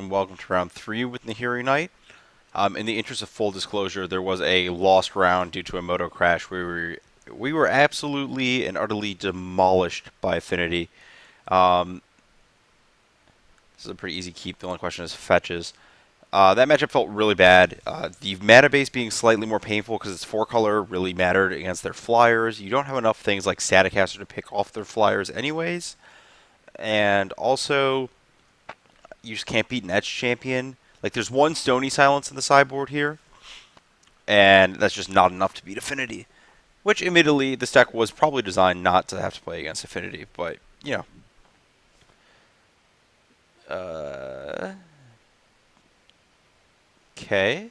and welcome to round 3 with Nahiri Knight. In the interest of full disclosure, there was a lost round due to a moto crash where we were absolutely and utterly demolished by Affinity. Um, this is a pretty easy keep. The only question is fetches. That matchup felt really bad. The mana base being slightly more painful because its 4 color really mattered against their flyers. You don't have enough things like Staticaster to pick off their flyers anyways. And also, you just can't beat an Edge champion. Like, there's one Stony Silence in the sideboard here, and that's just not enough to beat Affinity. Which, admittedly, this deck was probably designed not to have to play against Affinity, but, you know. Okay.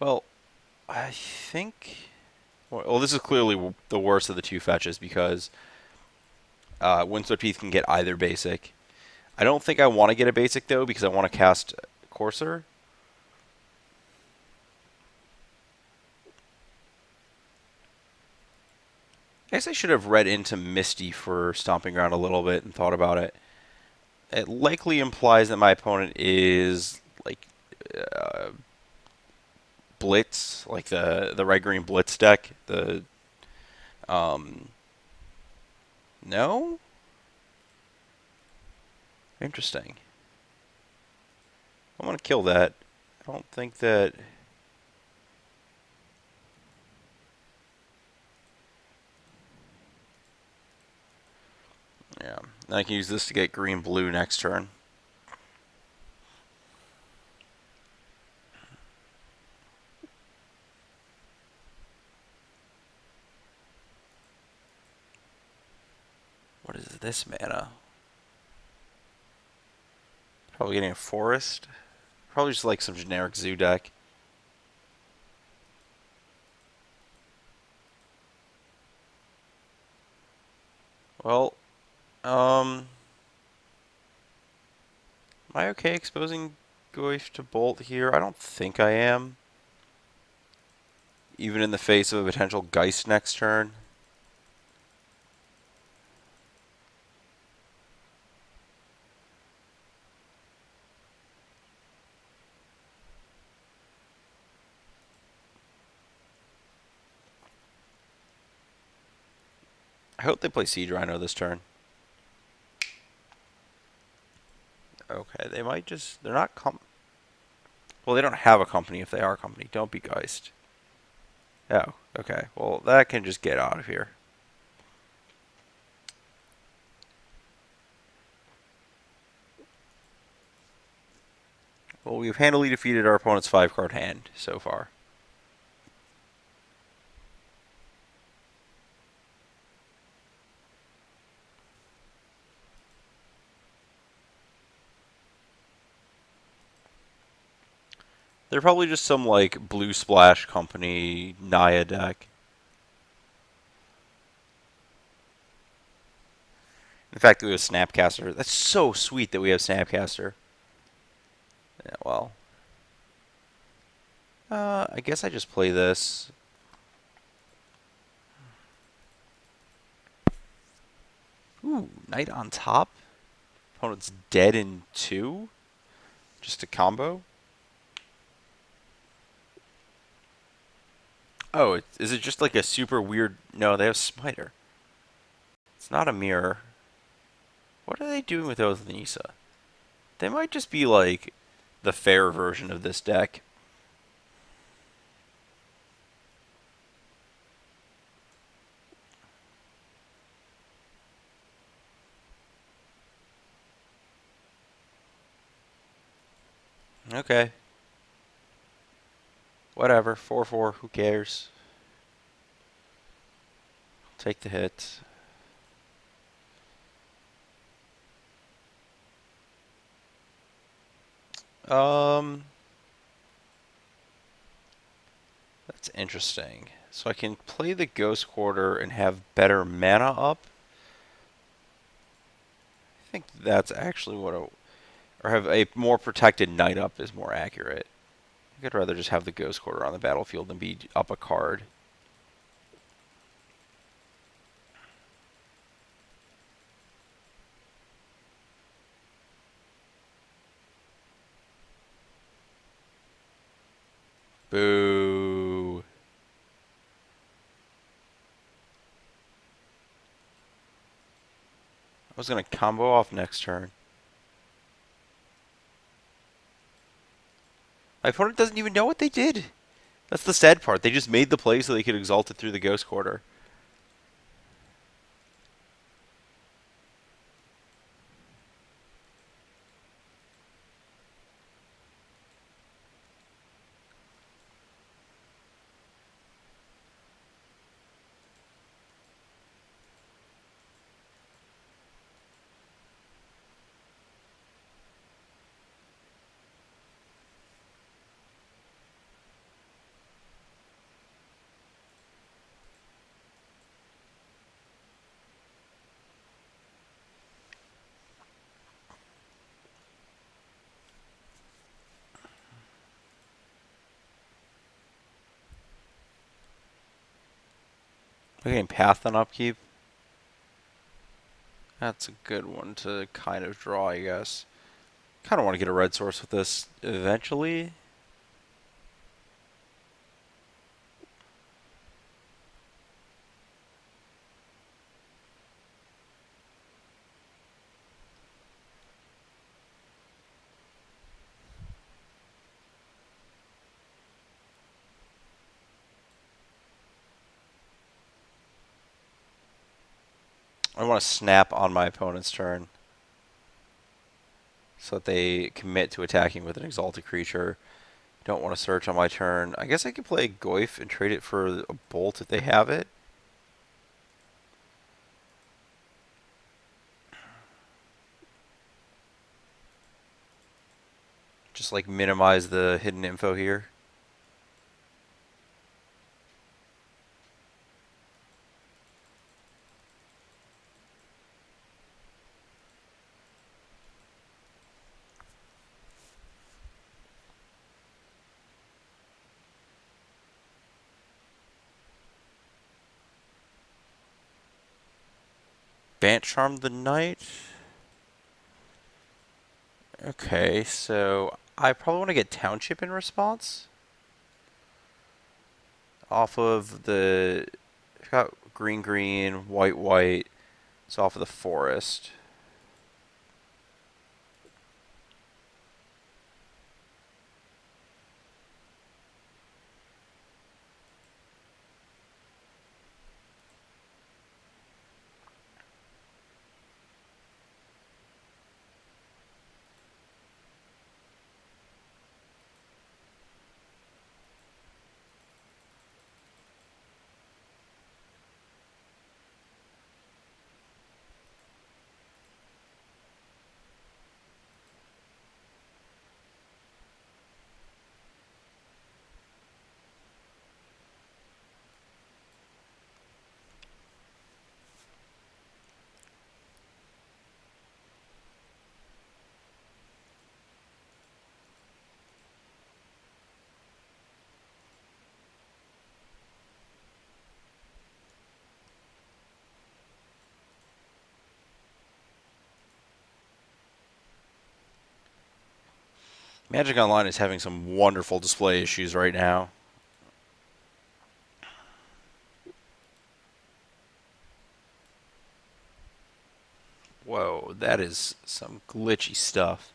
Well, I think... Well, this is clearly the worst of the two fetches because Windswept Heath can get either basic. I don't think I want to get a basic, though, because I want to cast Courser. I guess I should have read into Misty for Stomping Ground a little bit and thought about it. It likely implies that my opponent is, like, uh, Blitz, like the red green Blitz deck. Um, no? Interesting. I want to kill that. I don't think that. Yeah. I can use this to get green blue next turn. What is this mana? Probably getting a forest. Probably just like some generic zoo deck. Well, am I okay exposing Goyf to Bolt here? I don't think I am. Even in the face of a potential Geist next turn. I hope they play Siege Rhino this turn. Okay, they might just... They're not Well, they don't have a company if they are a company. Don't be Geist. Oh, okay. Well, that can just get out of here. Well, we've handily defeated our opponent's 5-card hand so far. They're probably just some, like, Blue Splash Company Naya deck. In fact, we have Snapcaster. That's so sweet that we have Snapcaster. Yeah, well. I guess I just play this. Ooh, Knight on top? Opponent's dead in 2? Just a combo? Oh, is it just like a super weird... No, they have Smiter. It's not a mirror. What are they doing with Oath of Nisa? They might just be like the fair version of this deck. Okay. Whatever. 4-4. Who cares? Take the hit. Um, that's interesting. So I can play the Ghost Quarter and have better mana up. I think that's actually what or have a more protected Knight up is more accurate. I think I'd rather just have the Ghost Quarter on the battlefield than be up a card. Boo. I was gonna combo off next turn. My opponent doesn't even know what they did. That's the sad part. They just made the play so they could exalt it through the Ghost Quarter. We're getting Path on upkeep. That's a good one to kind of draw, I guess. Kind of want to get a red source with this eventually. I want to snap on my opponent's turn so that they commit to attacking with an exalted creature. Don't want to search on my turn. I guess I could play Goyf and trade it for a Bolt if they have it. Just like minimize the hidden info here. Bant Charm the Knight. Okay, so I probably want to get Township in response. Off of the... I've got green, green, white, white. It's off of the forest. Magic Online is having some wonderful display issues right now. Whoa, that is some glitchy stuff.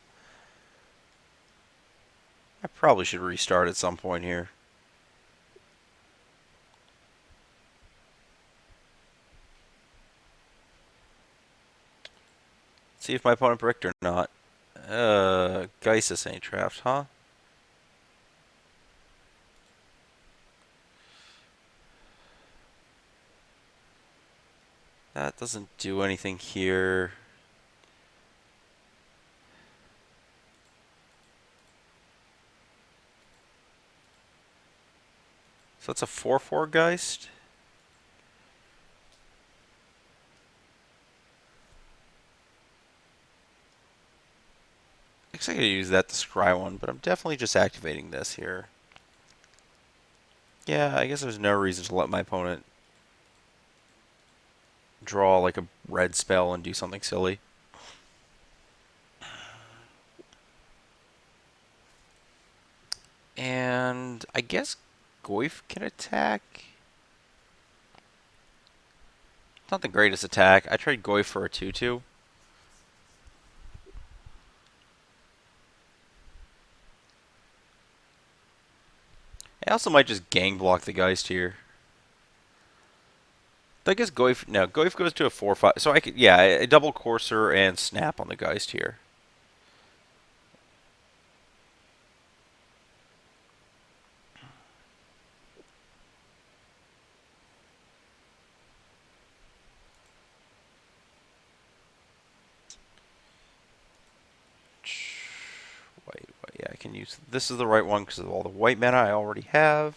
I probably should restart at some point here. See if my opponent bricked or not. Geisis ain't trapped, huh? That doesn't do anything here. So that's a 4/4 Geist. I guess I could use that to scry one, but I'm definitely just activating this here. Yeah, I guess there's no reason to let my opponent draw like a red spell and do something silly. And I guess Goyf can attack. It's not the greatest attack. I trade Goyf for a 2/2. I also might just gang block the Geist here. I guess Goyf. No, Goyf goes to a 4/5. So I could, yeah, a double Courser and Snap on the Geist here. White. Yeah, I can use. This is the right one because of all the white mana I already have.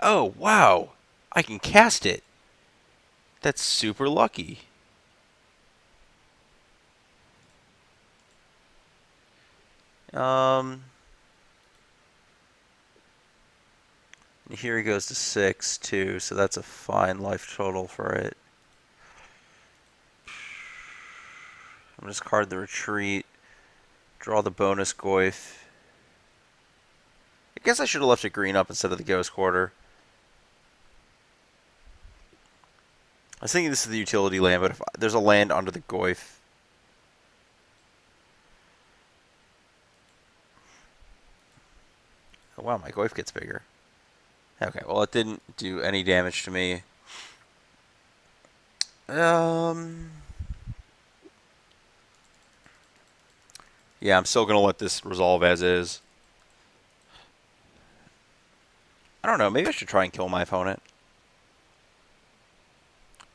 Oh, wow. I can cast it. That's super lucky. Um, Here he goes to 6, too, so that's a fine life total for it. I'm just card the retreat, draw the bonus Goyf. I guess I should have left it green up instead of the Ghost Quarter. I was thinking this is the utility land, but if there's a land under the Goyf. Oh, wow, my Goyf gets bigger. Okay, well, it didn't do any damage to me. Yeah, I'm still going to let this resolve as is. I don't know, maybe I should try and kill my opponent.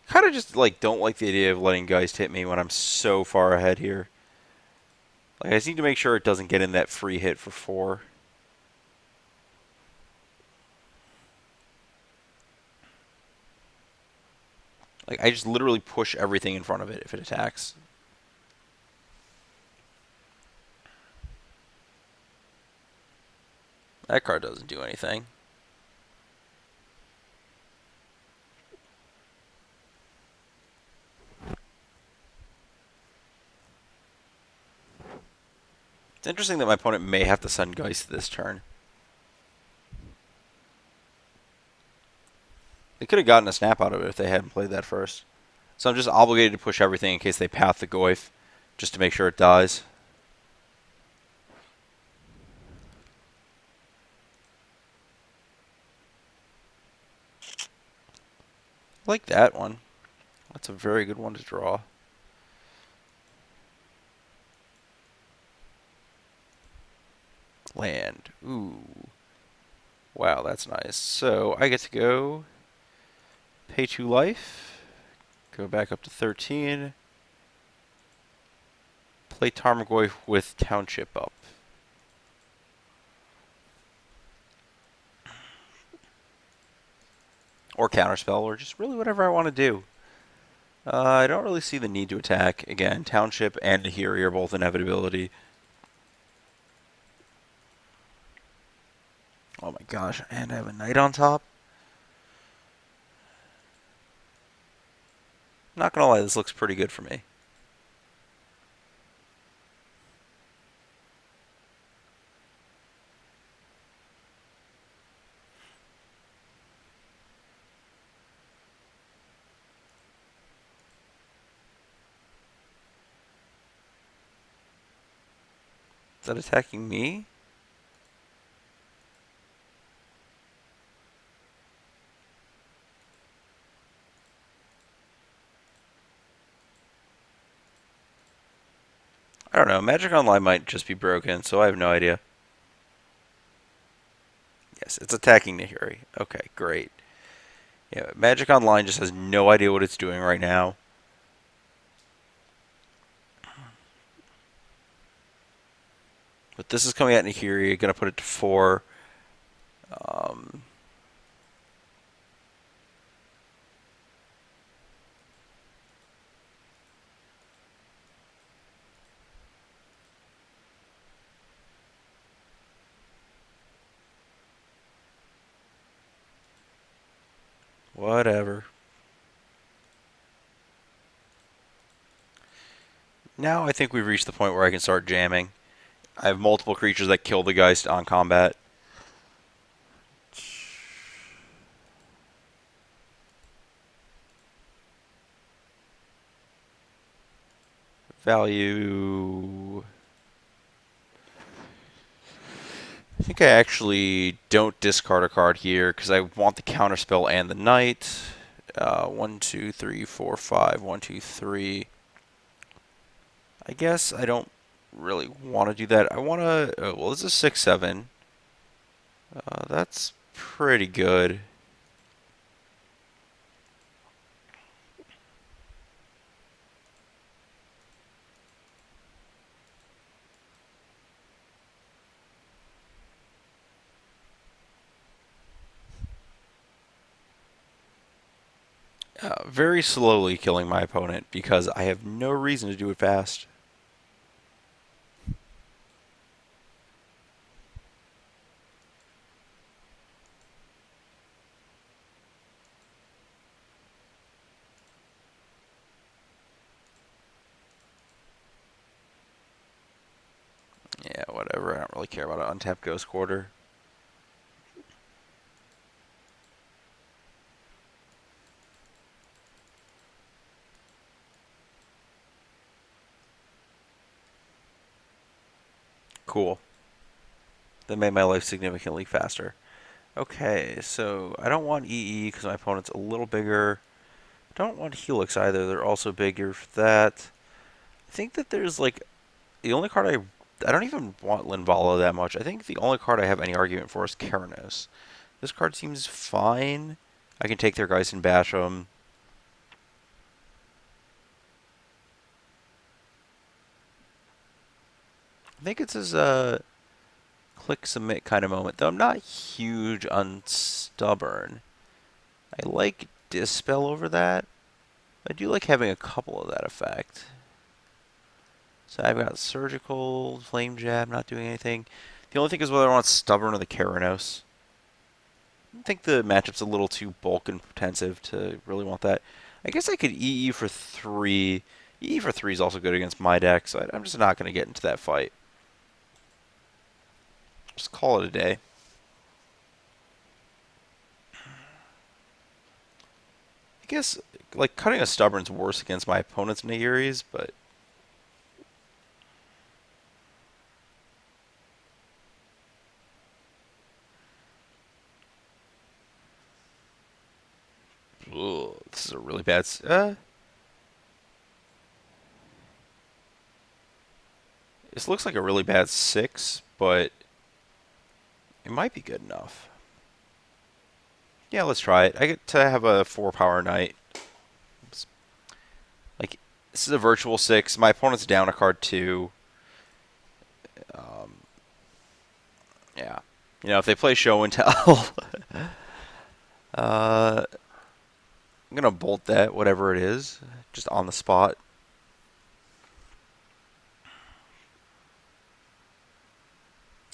Kind of just, like, don't like the idea of letting Geist hit me when I'm so far ahead here. Like, I just need to make sure it doesn't get in that free hit for 4. Like, I just literally push everything in front of it if it attacks. That card doesn't do anything. It's interesting that my opponent may have to send Geist this turn. They could have gotten a snap out of it if they hadn't played that first. So I'm just obligated to push everything in case they path the Goyf, just to make sure it dies. I like that one. That's a very good one to draw. Land. Ooh. Wow, that's nice. So I get to go pay 2 life, go back up to 13, play Tarmogoyf with Township up. Or Counterspell, or just really whatever I want to do. I don't really see the need to attack. Again, Township and Nahiri are both inevitability. Oh my gosh, and I have a knight on top? Not gonna lie, this looks pretty good for me. Is that attacking me? I don't know. Magic Online might just be broken, so I have no idea. Yes, it's attacking Nahiri. Okay, great. Yeah, Magic Online just has no idea what it's doing right now. But this is coming at Nahiri, gonna put it to 4. Um, Whatever. Now I think we've reached the point where I can start jamming. I have multiple creatures that kill the Geist on combat. Value. I think I actually don't discard a card here because I want the counterspell and the knight. 1, 2, 3, 4, 5. 1, 2, 3. I guess I don't really want to do that. I want to. Well, this is 6, 7. That's pretty good. Very slowly killing my opponent because I have no reason to do it fast. Yeah, whatever. I don't really care about an untapped Ghost Quarter. Cool. That made my life significantly faster. Okay, so I don't want EE because my opponent's a little bigger. Don't want Helix either. They're also bigger for that. I think that there's like the only card I don't even want Linvala that much. I think the only card I have any argument for is Keranos. This card seems fine. I can take their Geist and bash them. I think it's his click submit kind of moment, though I'm not huge on stubborn. I like dispel over that. I do like having a couple of that effect. So I've got surgical, flame jab, not doing anything. The only thing is whether I want stubborn or the Keranos. I think the matchup's a little too bulk intensive to really want that. I guess I could EE for 3. EE for 3 is also good against my deck, so I'm just not going to get into that fight. Just call it a day. I guess like cutting a stubborn's worse against my opponent's Nagiris, but ugh, this is a really bad. This looks like a really bad 6, but it might be good enough. Yeah, let's try it. I get to have a 4 power knight. Like, this is a virtual 6. My opponent's down a card 2. Um, yeah. You know, if they play show and tell, I'm going to bolt that, whatever it is, just on the spot.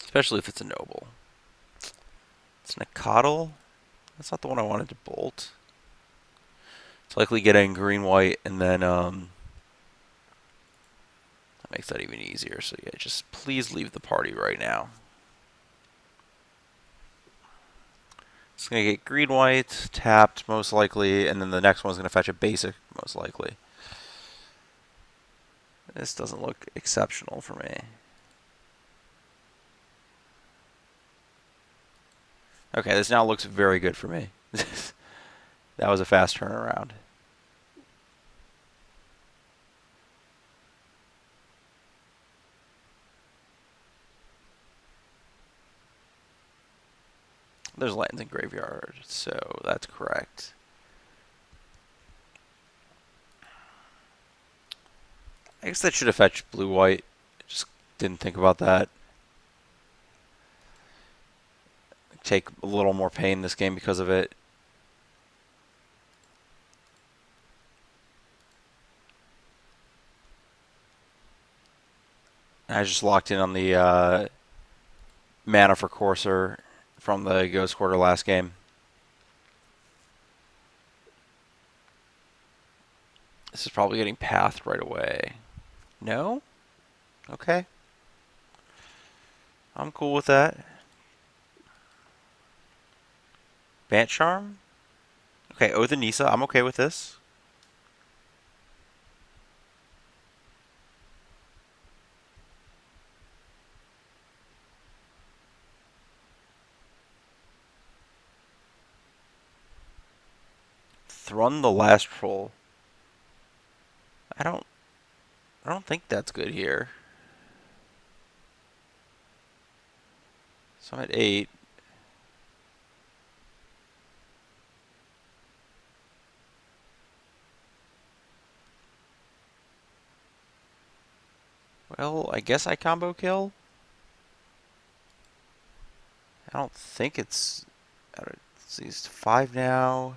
Especially if it's a noble. It's Nacatl. That's not the one I wanted to bolt. It's likely getting green white, and then that makes that even easier. So yeah, just please leave the party right now. It's gonna get green white tapped most likely, and then the next one's gonna fetch a basic most likely. This doesn't look exceptional for me. Okay, this now looks very good for me. That was a fast turnaround. There's lands in graveyard, so that's correct. I guess that should have fetched blue-white. Just didn't think about that. Take a little more pain this game because of it. I just locked in on the mana for Courser from the Ghost Quarter last game. This is probably getting pathed right away. No? Okay. I'm cool with that. Bant Charm? Okay, Oath and Nisa. I'm okay with this. Thrun the Last Troll. I don't I don't think that's good here. So I'm at 8. Well, I guess I combo kill. I don't think it's. Let's see, it's 5 now.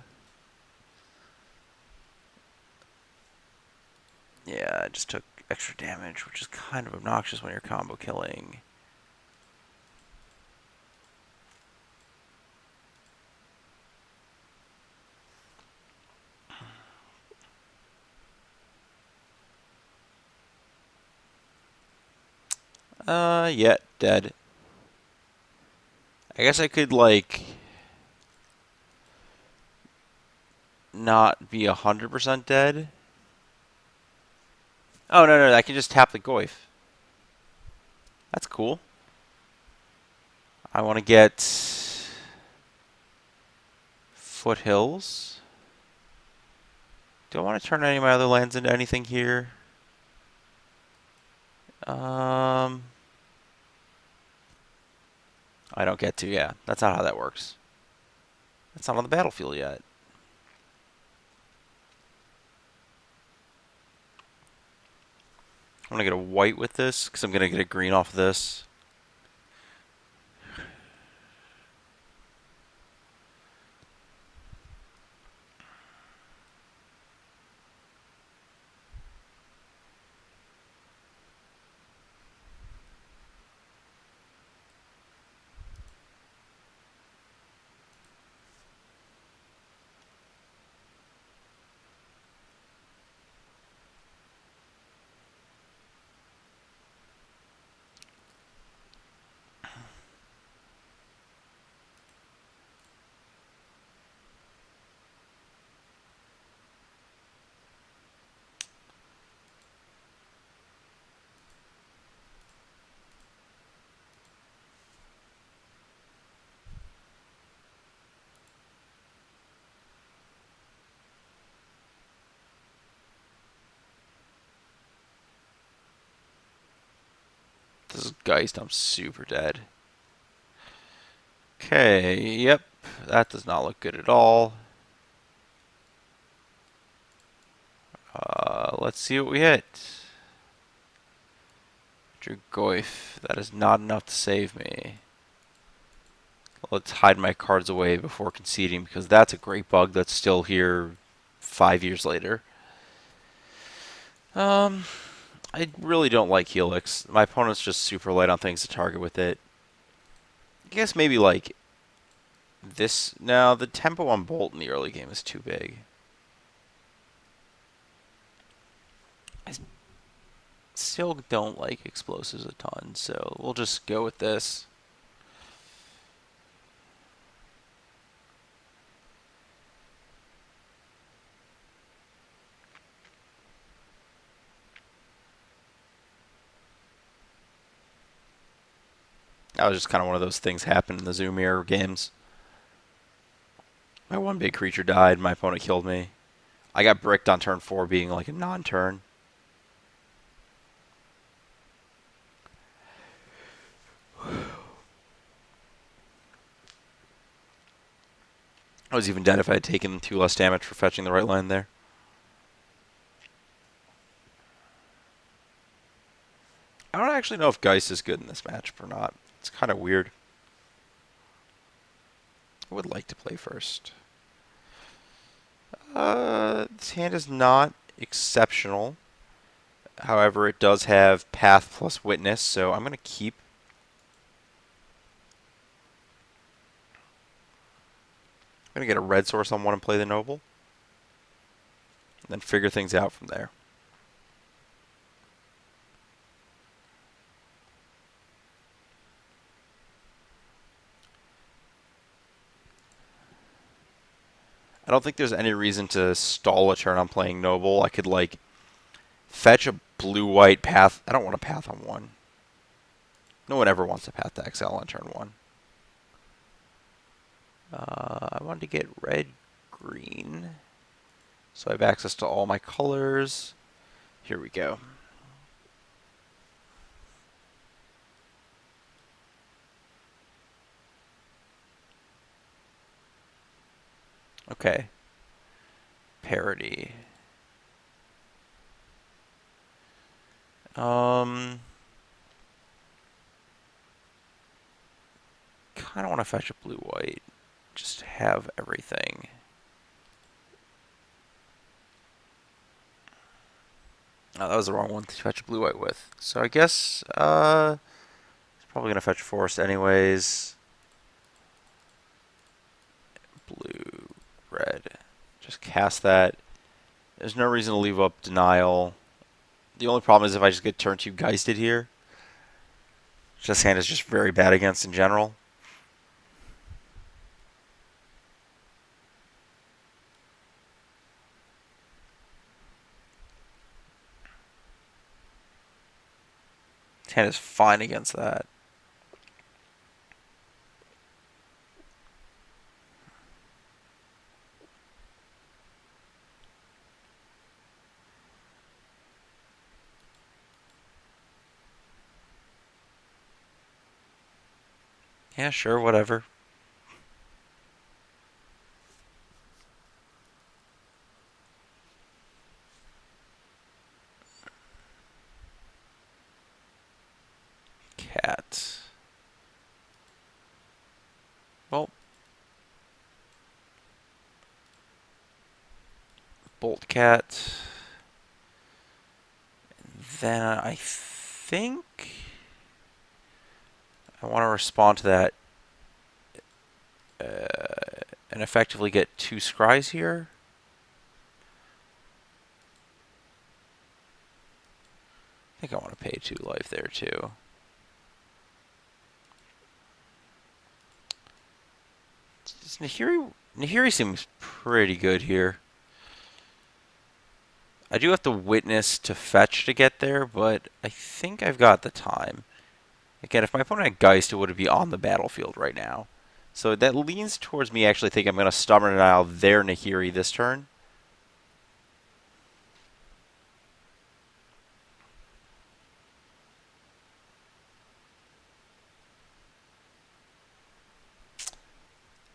Yeah, I just took extra damage, which is kind of obnoxious when you're combo killing. Yeah, dead. I guess I could, like, not be 100% dead. Oh, no, I can just tap the Goyf. That's cool. I want to get Foothills. Do I want to turn any of my other lands into anything here? I don't get to, yeah. That's not how that works. That's not on the battlefield yet. I'm going to get a white with this, because I'm going to get a green off of this. This is Geist. I'm super dead. Okay, yep. That does not look good at all. Let's see what we hit. Drew Goyf. That is not enough to save me. Let's hide my cards away before conceding, because that's a great bug that's still here 5 years later. I really don't like Helix. My opponent's just super light on things to target with it. I guess maybe like this. Now, the tempo on Bolt in the early game is too big. I still don't like explosives a ton, so we'll just go with this. That was just kind of one of those things happen in the Zoom era games. My one big creature died, my opponent killed me. I got bricked on turn 4 being like a non-turn. I was even dead if I had taken 2 less damage for fetching the right line there. I don't actually know if Geist is good in this matchup or not. It's kind of weird. I would like to play first. This hand is not exceptional. However, it does have Path plus Witness, so I'm going to keep. I'm going to get a red source on one and play the Noble. And then figure things out from there. I don't think there's any reason to stall a turn on playing Noble. I could, like, fetch a blue-white path. I don't want a path on 1. No one ever wants a path to exile on turn 1. I wanted to get red-green, so I have access to all my colors. Here we go. Okay. Parity. Kind of want to fetch a blue-white. Just have everything. Oh, that was the wrong one to fetch a blue-white with. So I guess, it's probably going to fetch forest anyways. Blue, red. Just cast that. There's no reason to leave up denial. The only problem is if I just get turn 2 Geisted here. This hand is just very bad against in general. This hand is fine against that. Yeah, sure, whatever. Cat. Well, Bolt Cat. Then I think I want to respond to that and effectively get 2 scries here. I think I want to pay 2 life there too. Nahiri seems pretty good here. I do have to witness to fetch to get there, but I think I've got the time. Again, if my opponent had Geist, it would be on the battlefield right now. So that leans towards me actually thinking I'm going to Stubborn Denial their Nahiri this turn.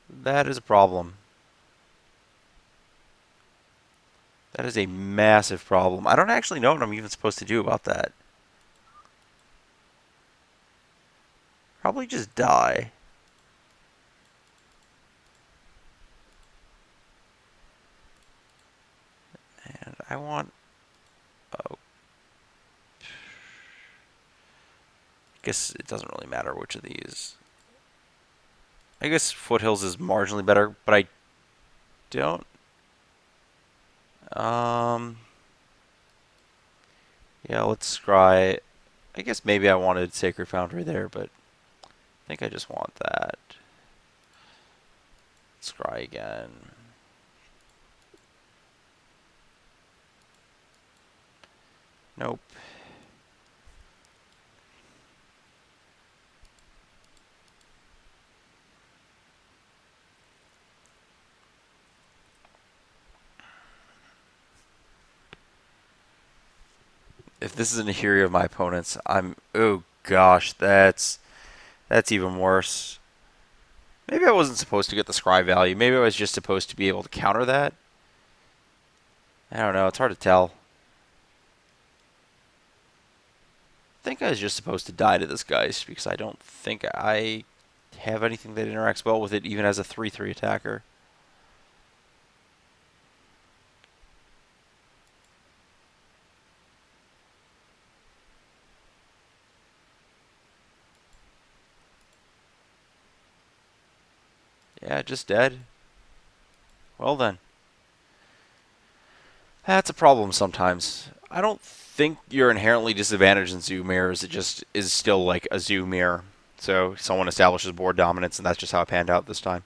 That is a problem. That is a massive problem. I don't actually know what I'm even supposed to do about that. Probably just die. And I want... Oh. I guess it doesn't really matter which of these. I guess Foothills is marginally better, but I don't... Yeah, let's scry. I guess maybe I wanted Sacred Foundry there, but I think I just want that. Scry again. Nope. If this is an Nahiri of my opponent's, oh gosh, that's even worse. Maybe I wasn't supposed to get the scry value. Maybe I was just supposed to be able to counter that. I don't know. It's hard to tell. I think I was just supposed to die to this Geist because I don't think I have anything that interacts well with it, even as a 3/3 attacker. Yeah, just dead. Well then. That's a problem sometimes. I don't think you're inherently disadvantaged in Zoo Mirrors. It just is still like a Zoo Mirror. So someone establishes board dominance, and that's just how it panned out this time.